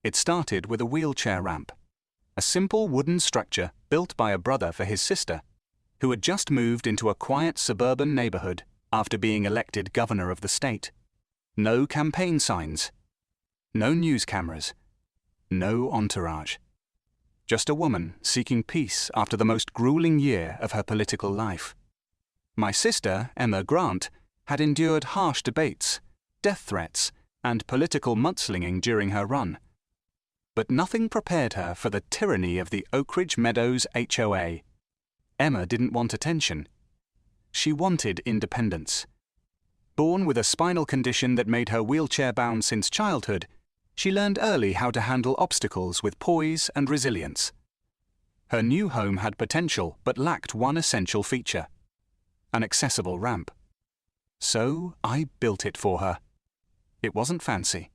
It started with a wheelchair ramp, a simple wooden structure built by a brother for his sister, who had just moved into a quiet suburban neighborhood after being elected governor of the state. No campaign signs, no news cameras, no entourage. Just a woman seeking peace after the most grueling year of her political life. My sister, Emma Grant, had endured harsh debates, death threats, and political mudslinging during her run. But nothing prepared her for the tyranny of the Oak Ridge Meadows HOA. Emma didn't want attention. She wanted independence. Born with a spinal condition that made her wheelchair-bound since childhood, she learned early how to handle obstacles with poise and resilience. Her new home had potential but lacked one essential feature: an accessible ramp. So I built it for her. It wasn't fancy.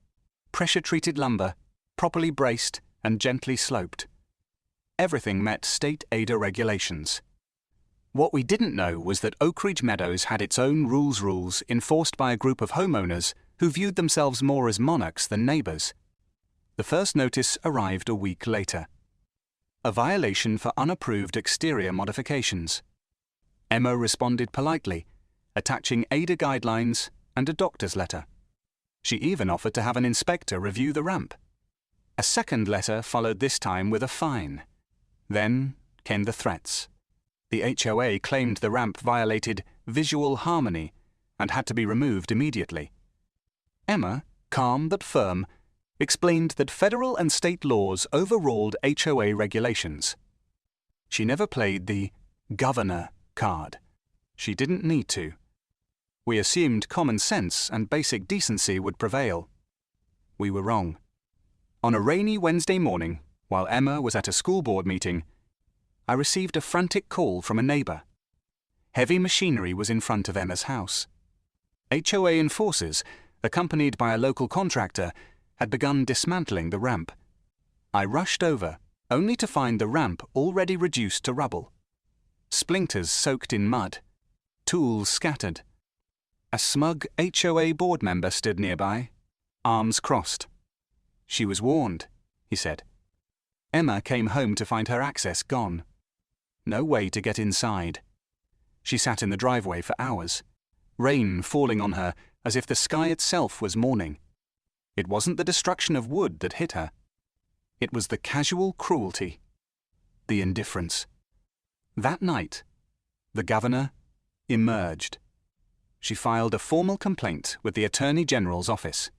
Pressure-treated lumber, properly braced and gently sloped. Everything met state ADA regulations. What we didn't know was that Oak Ridge Meadows had its own rules enforced by a group of homeowners who viewed themselves more as monarchs than neighbors. The first notice arrived a week later. A violation for unapproved exterior modifications. Emma responded politely, attaching ADA guidelines and a doctor's letter. She even offered to have an inspector review the ramp. A second letter followed, this time with a fine. Then came the threats. The HOA claimed the ramp violated visual harmony and had to be removed immediately. Emma, calm but firm, explained that federal and state laws overruled HOA regulations. She never played the governor card. She didn't need to. We assumed common sense and basic decency would prevail. We were wrong. On a rainy Wednesday morning, while Emma was at a school board meeting, I received a frantic call from a neighbor. Heavy machinery was in front of Emma's house. HOA enforcers, accompanied by a local contractor, had begun dismantling the ramp. I rushed over, only to find the ramp already reduced to rubble. Splinters soaked in mud, tools scattered. A smug HOA board member stood nearby, arms crossed. She was warned, he said. Emma came home to find her access gone. No way to get inside. She sat in the driveway for hours, rain falling on her as if the sky itself was mourning. It wasn't the destruction of wood that hit her. It was the casual cruelty, the indifference. That night, the governor emerged. She filed a formal complaint with the Attorney General's office.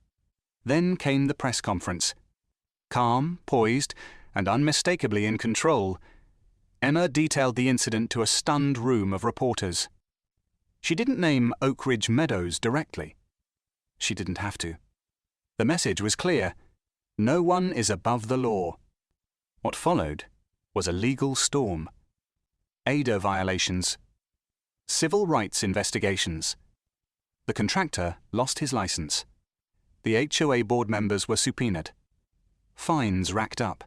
Then came the press conference. Calm, poised, and unmistakably in control, Emma detailed the incident to a stunned room of reporters. She didn't name Oak Ridge Meadows directly. She didn't have to. The message was clear: no one is above the law. What followed was a legal storm. ADA violations. Civil rights investigations. The contractor lost his license. The HOA board members were subpoenaed. Fines racked up.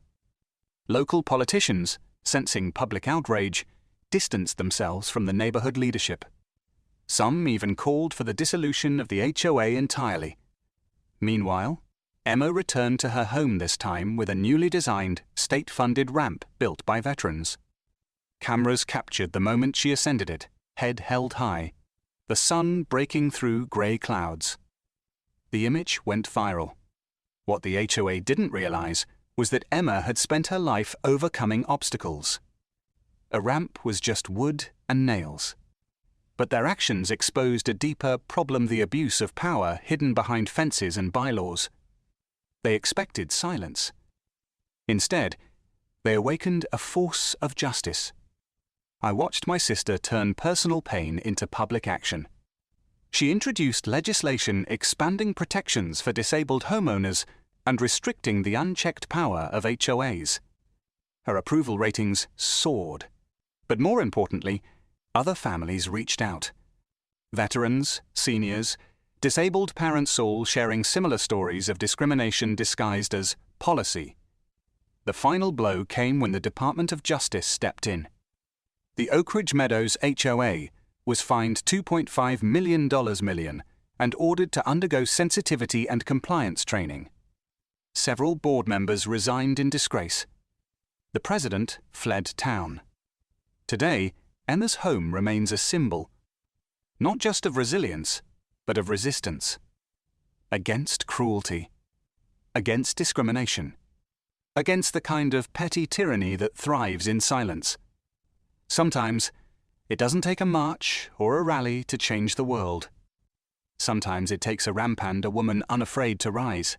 Local politicians, sensing public outrage, distanced themselves from the neighborhood leadership. Some even called for the dissolution of the HOA entirely. Meanwhile, Emma returned to her home this time with a newly designed, state-funded ramp built by veterans. Cameras captured the moment she ascended it, head held high, the sun breaking through grey clouds. The image went viral. What the HOA didn't realize was that Emma had spent her life overcoming obstacles. A ramp was just wood and nails. But their actions exposed a deeper problem: the abuse of power hidden behind fences and bylaws. They expected silence. Instead, they awakened a force of justice. I watched my sister turn personal pain into public action. She introduced legislation expanding protections for disabled homeowners and restricting the unchecked power of HOAs. Her approval ratings soared. But more importantly, other families reached out. Veterans, seniors, disabled parents, all sharing similar stories of discrimination disguised as policy. The final blow came when the Department of Justice stepped in. The Oak Ridge Meadows HOA was fined $2.5 million and ordered to undergo sensitivity and compliance training. Several board members resigned in disgrace. The president fled town. Today, Emma's home remains a symbol, not just of resilience, but of resistance. Against cruelty. Against discrimination. Against the kind of petty tyranny that thrives in silence. Sometimes, it doesn't take a march or a rally to change the world. Sometimes it takes a ramp and a woman unafraid to rise.